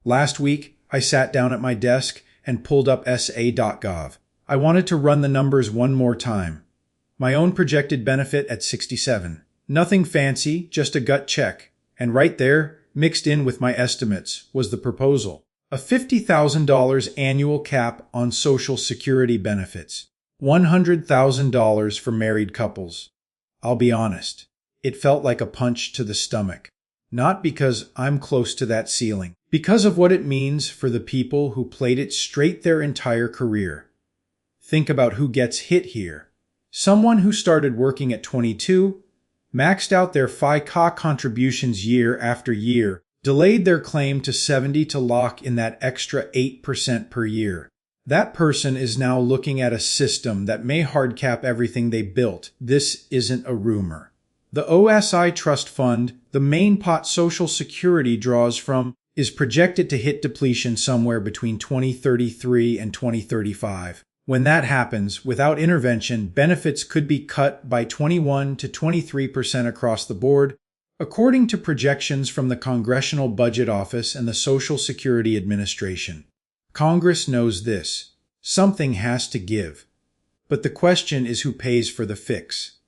Last week, I sat down at my desk and pulled up sa.gov. I wanted to run the numbers one more time. My own projected benefit at 67. Nothing fancy, just a gut check. And right there, mixed in with my estimates, was the proposal. A $50,000 annual cap on Social Security benefits. $100,000 for married couples. I'll be honest, it felt like a punch to the stomach. Not because I'm close to that ceiling, because of what it means for the people who played it straight their entire career. Think about who gets hit here. Someone who started working at 22, maxed out their FICA contributions year after year, delayed their claim to 70 to lock in that extra 8% per year. That person is now looking at a system that may hard cap everything they built. This isn't a rumor. The OSI Trust Fund, the main pot Social Security draws from, is projected to hit depletion somewhere between 2033 and 2035. When that happens, without intervention, benefits could be cut by 21 to 23% across the board, according to projections from the Congressional Budget Office and the Social Security Administration. Congress knows this. Something has to give. But the question is who pays for the fix.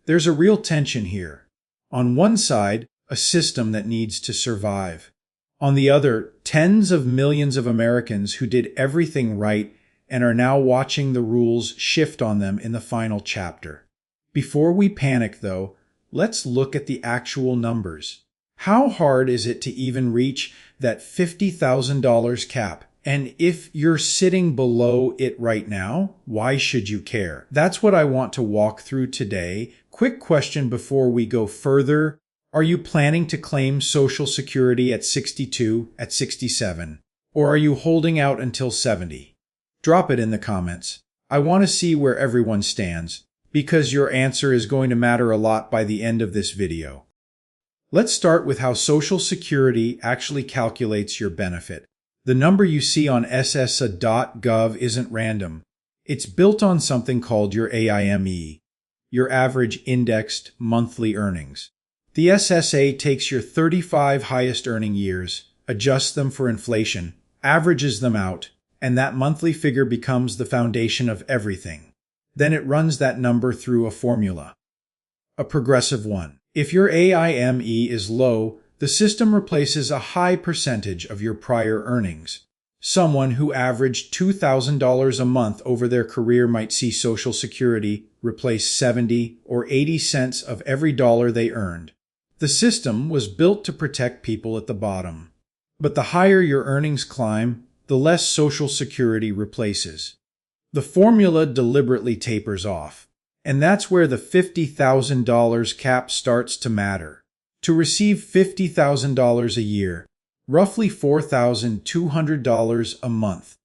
There's a real tension here. On one side, a system that needs to survive. On the other, tens of millions of Americans who did everything right and are now watching the rules shift on them in the final chapter. Before we panic, though, let's look at the actual numbers. How hard is it to even reach that $50,000 cap? And if you're sitting below it right now, why should you care? That's what I want to walk through today. Quick question before we go further. Are you planning to claim Social Security at 62, at 67? Or are you holding out until 70? Drop it in the comments. I want to see where everyone stands, because your answer is going to matter a lot by the end of this video. Let's start with how Social Security actually calculates your benefit. The number you see on ssa.gov isn't random. It's built on something called your AIME, your average indexed monthly earnings. The SSA takes your 35 highest earning years, adjusts them for inflation, averages them out, and that monthly figure becomes the foundation of everything. Then it runs that number through a formula. A progressive one. If your AIME is low, the system replaces a high percentage of your prior earnings. Someone who averaged $2,000 a month over their career might see Social Security replace 70 or 80 cents of every dollar they earned. The system was built to protect people at the bottom. But the higher your earnings climb, the less Social Security replaces. The formula deliberately tapers off. And that's where the $50,000 cap starts to matter. To receive $50,000 a year, roughly $4,200 a month.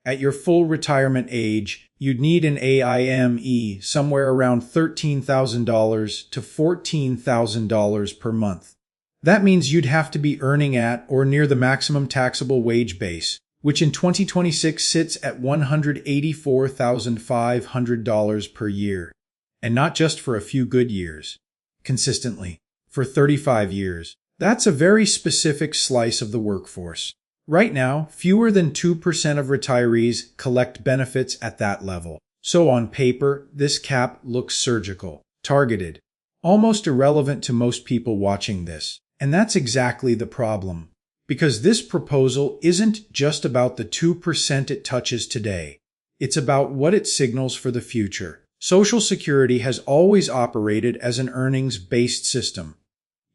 At your full retirement age, you'd need an AIME somewhere around $13,000 to $14,000 per month. That means you'd have to be earning at or near the maximum taxable wage base, which in 2026 sits at $184,500 per year. And not just for a few good years. Consistently. For 35 years. That's a very specific slice of the workforce. Right now, fewer than 2% of retirees collect benefits at that level. So on paper, this cap looks surgical, targeted, almost irrelevant to most people watching this. And that's exactly the problem. Because this proposal isn't just about the 2% it touches today. It's about what it signals for the future. Social Security has always operated as an earnings-based system.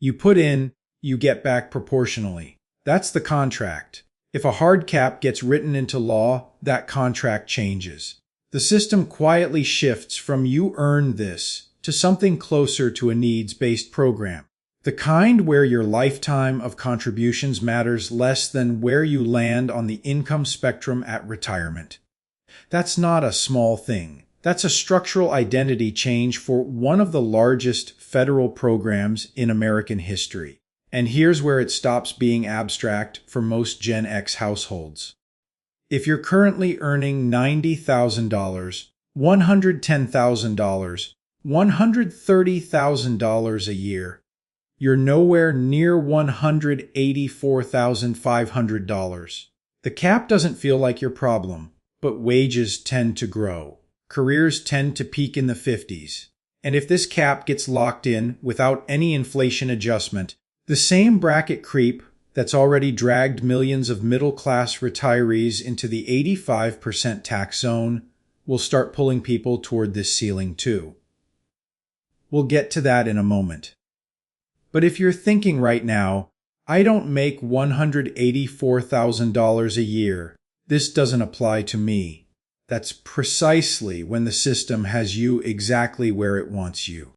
You put in, you get back proportionally. That's the contract. If a hard cap gets written into law, that contract changes. The system quietly shifts from you earn this to something closer to a needs-based program. The kind where your lifetime of contributions matters less than where you land on the income spectrum at retirement. That's not a small thing. That's a structural identity change for one of the largest federal programs in American history. And here's where it stops being abstract for most Gen X households. If you're currently earning $90,000, $110,000, $130,000 a year, You're nowhere near $184,500. The cap doesn't feel like your problem, but wages tend to grow. Careers tend to peak in the 50s. And if this cap gets locked in without any inflation adjustment, the same bracket creep that's already dragged millions of middle-class retirees into the 85% tax zone will start pulling people toward this ceiling too. We'll get to that in a moment. But if you're thinking right now, I don't make $184,000 a year, this doesn't apply to me. That's precisely when the system has you exactly where it wants you.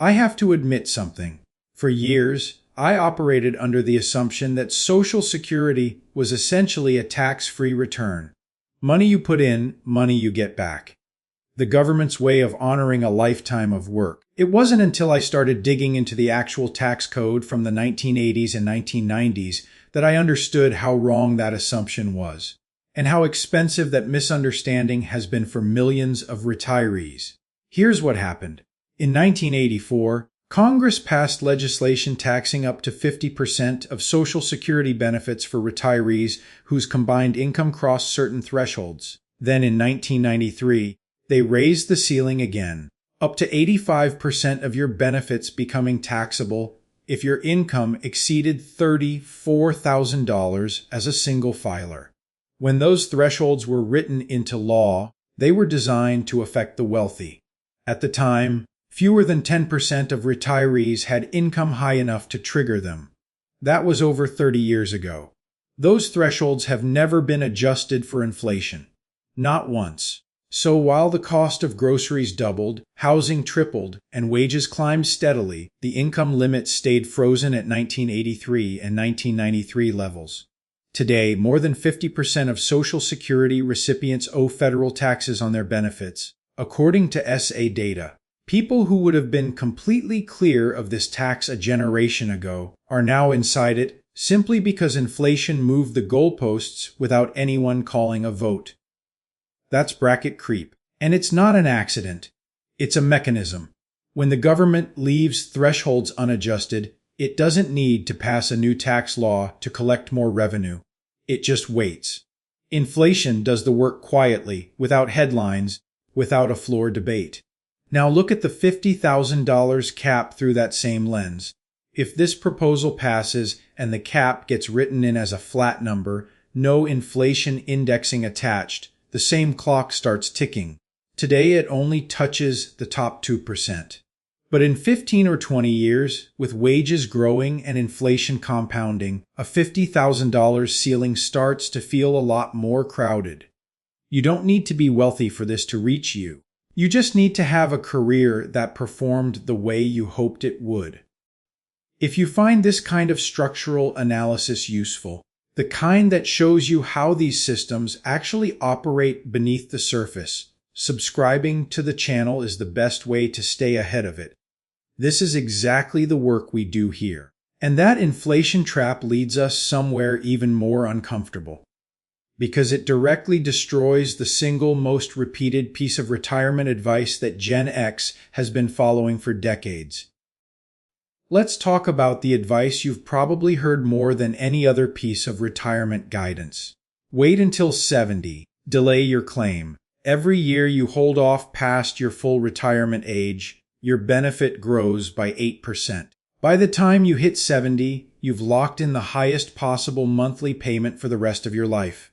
I have to admit something. For years, I operated under the assumption that Social Security was essentially a tax-free return. Money you put in, money you get back. The government's way of honoring a lifetime of work. It wasn't until I started digging into the actual tax code from the 1980s and 1990s that I understood how wrong that assumption was, and how expensive that misunderstanding has been for millions of retirees. Here's what happened. In 1984, Congress passed legislation taxing up to 50% of Social Security benefits for retirees whose combined income crossed certain thresholds. Then in 1993, they raised the ceiling again, up to 85% of your benefits becoming taxable if your income exceeded $34,000 as a single filer. When those thresholds were written into law, they were designed to affect the wealthy. At the time, fewer than 10% of retirees had income high enough to trigger them. That was over 30 years ago. Those thresholds have never been adjusted for inflation. Not once. So while the cost of groceries doubled, housing tripled, and wages climbed steadily, the income limit stayed frozen at 1983 and 1993 levels. Today, more than 50% of Social Security recipients owe federal taxes on their benefits, according to SA data. People who would have been completely clear of this tax a generation ago are now inside it simply because inflation moved the goalposts without anyone calling a vote. That's bracket creep. And it's not an accident. It's a mechanism. When the government leaves thresholds unadjusted, it doesn't need to pass a new tax law to collect more revenue. It just waits. Inflation does the work quietly, without headlines, without a floor debate. Now look at the $50,000 cap through that same lens. If this proposal passes and the cap gets written in as a flat number, no inflation indexing attached, the same clock starts ticking. Today it only touches the top 2%. But in 15 or 20 years, with wages growing and inflation compounding, a $50,000 ceiling starts to feel a lot more crowded. You don't need to be wealthy for this to reach you. You just need to have a career that performed the way you hoped it would. If you find this kind of structural analysis useful, the kind that shows you how these systems actually operate beneath the surface, subscribing to the channel is the best way to stay ahead of it. This is exactly the work we do here. And that inflation trap leads us somewhere even more uncomfortable. Because it directly destroys the single most repeated piece of retirement advice that Gen X has been following for decades. Let's talk about the advice you've probably heard more than any other piece of retirement guidance. Wait until 70. Delay your claim. Every year you hold off past your full retirement age, your benefit grows by 8%. By the time you hit 70, you've locked in the highest possible monthly payment for the rest of your life.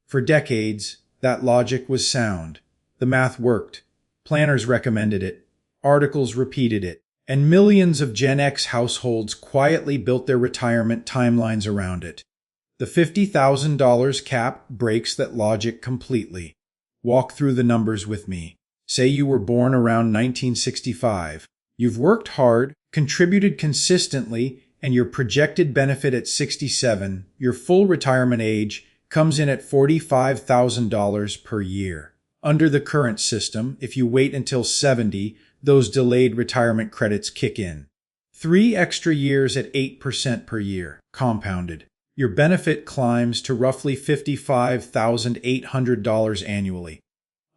For decades, that logic was sound. The math worked. Planners recommended it. Articles repeated it. And millions of Gen X households quietly built their retirement timelines around it. The $50,000 cap breaks that logic completely. Walk through the numbers with me. Say you were born around 1965. You've worked hard, contributed consistently, and your projected benefit at 67, your full retirement age, comes in at $45,000 per year. Under the current system, if you wait until 70, those delayed retirement credits kick in. 3 extra years at 8% per year, compounded. Your benefit climbs to roughly $55,800 annually.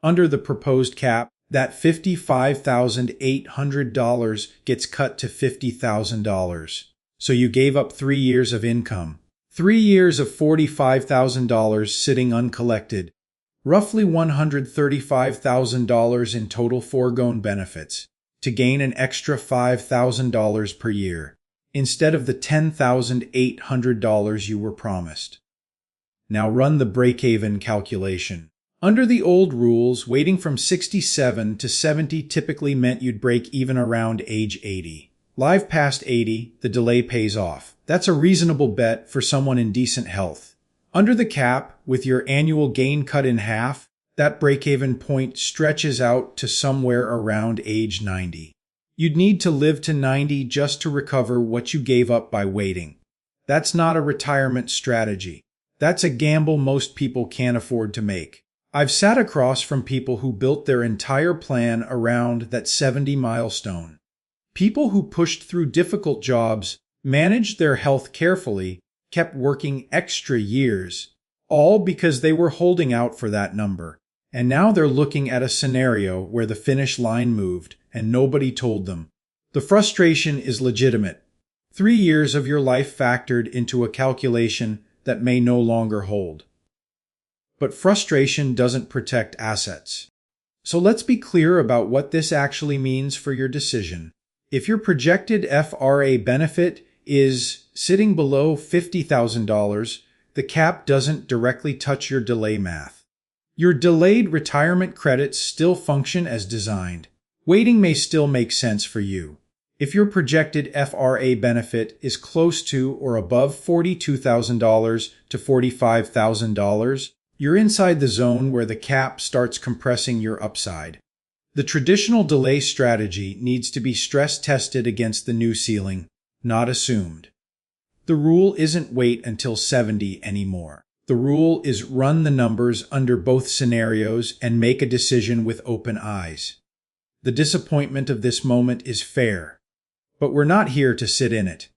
Under the proposed cap, That $55,800 gets cut to $50,000. So you gave up 3 years of income. 3 years of $45,000 sitting uncollected. Roughly $135,000 in total foregone benefits to gain an extra $5,000 per year instead of the $10,800 you were promised. Now run the breakeven calculation. Under the old rules, waiting from 67 to 70 typically meant you'd break even around age 80. Live past 80, the delay pays off. That's a reasonable bet for someone in decent health. Under the cap, with your annual gain cut in half, that break-even point stretches out to somewhere around age 90. You'd need to live to 90 just to recover what you gave up by waiting. That's not a retirement strategy. That's a gamble most people can't afford to make. I've sat across from people who built their entire plan around that 70 milestone. People who pushed through difficult jobs, managed their health carefully, kept working extra years, all because they were holding out for that number. And now they're looking at a scenario where the finish line moved and nobody told them. The frustration is legitimate. 3 years of your life factored into a calculation that may no longer hold. But frustration doesn't protect assets. So let's be clear about what this actually means for your decision. If your projected FRA benefit is sitting below $50,000, the cap doesn't directly touch your delay math. Your delayed retirement credits still function as designed. Waiting may still make sense for you. If your projected FRA benefit is close to or above $42,000 to $45,000, you're inside the zone where the cap starts compressing your upside. The traditional delay strategy needs to be stress-tested against the new ceiling, not assumed. The rule isn't wait until 70 anymore. The rule is run the numbers under both scenarios and make a decision with open eyes. The disappointment of this moment is fair, but we're not here to sit in it.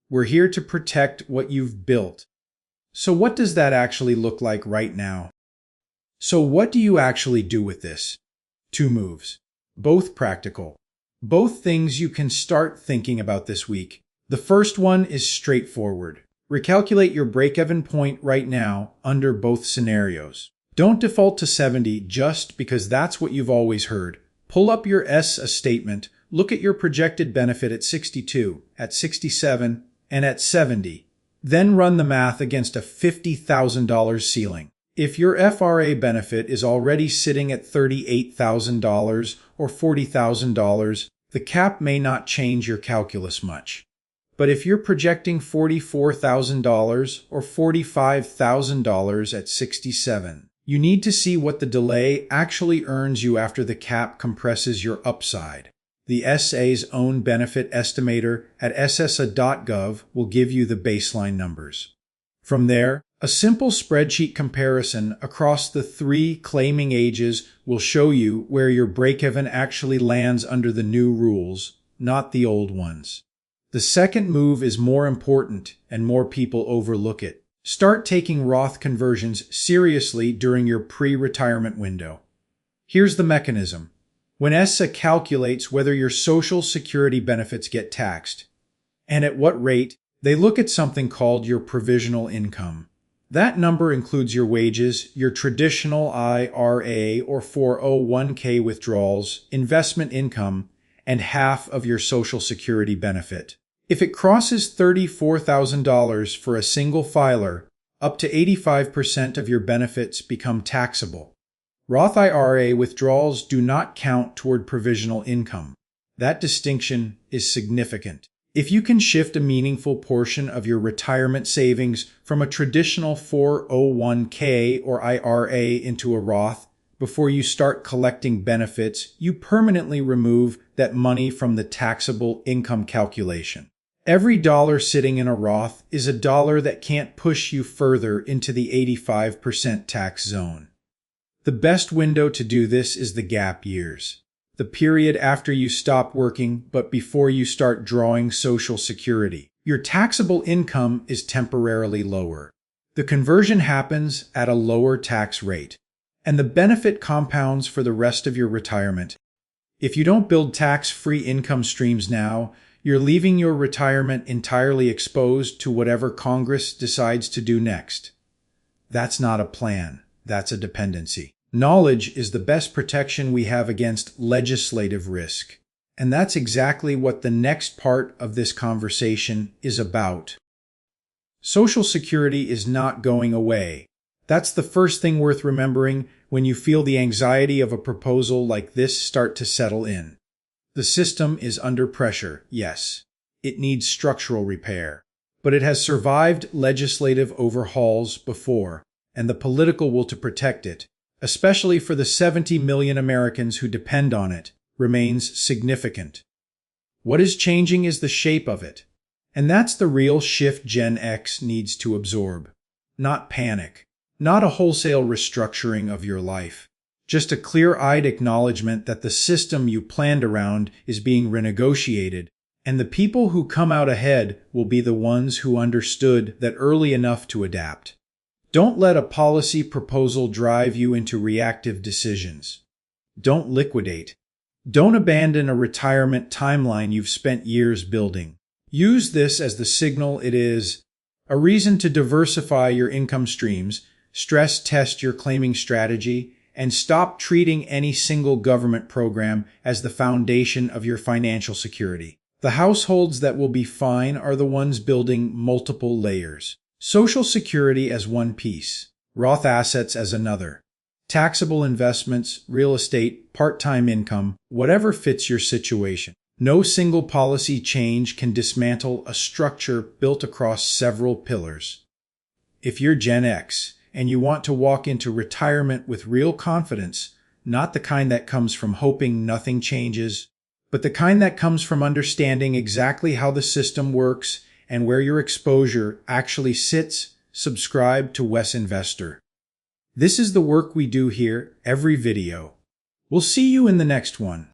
We're here to protect what you've built. So what does that actually look like right now? So what do you actually do with this? 2 moves. Both practical. Both things you can start thinking about this week. The first one is straightforward. Recalculate your break-even point right now under both scenarios. Don't default to 70 just because that's what you've always heard. Pull up your ESSA statement, look at your projected benefit at 62, at 67, and at 70. Then run the math against a $50,000 ceiling. If your FRA benefit is already sitting at $38,000 or $40,000, the cap may not change your calculus much. But if you're projecting $44,000 or $45,000 at 67, you need to see what the delay actually earns you after the cap compresses your upside. The SA's own benefit estimator at ssa.gov will give you the baseline numbers. From there, a simple spreadsheet comparison across the 3 claiming ages will show you where your break-even actually lands under the new rules, not the old ones. The second move is more important, and more people overlook it. Start taking Roth conversions seriously during your pre-retirement window. Here's the mechanism. When ESSA calculates whether your Social Security benefits get taxed, and at what rate, they look at something called your provisional income. That number includes your wages, your traditional IRA or 401k withdrawals, investment income, and half of your Social Security benefit. If it crosses $34,000 for a single filer, up to 85% of your benefits become taxable. Roth IRA withdrawals do not count toward provisional income. That distinction is significant. If you can shift a meaningful portion of your retirement savings from a traditional 401k or IRA into a Roth before you start collecting benefits, you permanently remove that money from the taxable income calculation. Every dollar sitting in a Roth is a dollar that can't push you further into the 85% tax zone. The best window to do this is the gap years. The period after you stop working, but before you start drawing Social Security. Your taxable income is temporarily lower. The conversion happens at a lower tax rate. And the benefit compounds for the rest of your retirement. If you don't build tax-free income streams now, you're leaving your retirement entirely exposed to whatever Congress decides to do next. That's not a plan. That's a dependency. Knowledge is the best protection we have against legislative risk. And that's exactly what the next part of this conversation is about. Social Security is not going away. That's the first thing worth remembering when you feel the anxiety of a proposal like this start to settle in. The system is under pressure, yes. It needs structural repair. But it has survived legislative overhauls before, and the political will to protect it, especially for the 70 million Americans who depend on it, remains significant. What is changing is the shape of it. And that's the real shift Gen X needs to absorb. Not panic. Not a wholesale restructuring of your life. Just a clear-eyed acknowledgement that the system you planned around is being renegotiated, and the people who come out ahead will be the ones who understood that early enough to adapt. Don't let a policy proposal drive you into reactive decisions. Don't liquidate. Don't abandon a retirement timeline you've spent years building. Use this as the signal it is, a reason to diversify your income streams, stress test your claiming strategy, and stop treating any single government program as the foundation of your financial security. The households that will be fine are the ones building multiple layers. Social Security as one piece, Roth assets as another. Taxable investments, real estate, part-time income, whatever fits your situation. No single policy change can dismantle a structure built across several pillars. If you're Gen X, and you want to walk into retirement with real confidence, not the kind that comes from hoping nothing changes, but the kind that comes from understanding exactly how the system works and where your exposure actually sits, subscribe to Wes Investor. This is the work we do here every video. We'll see you in the next one.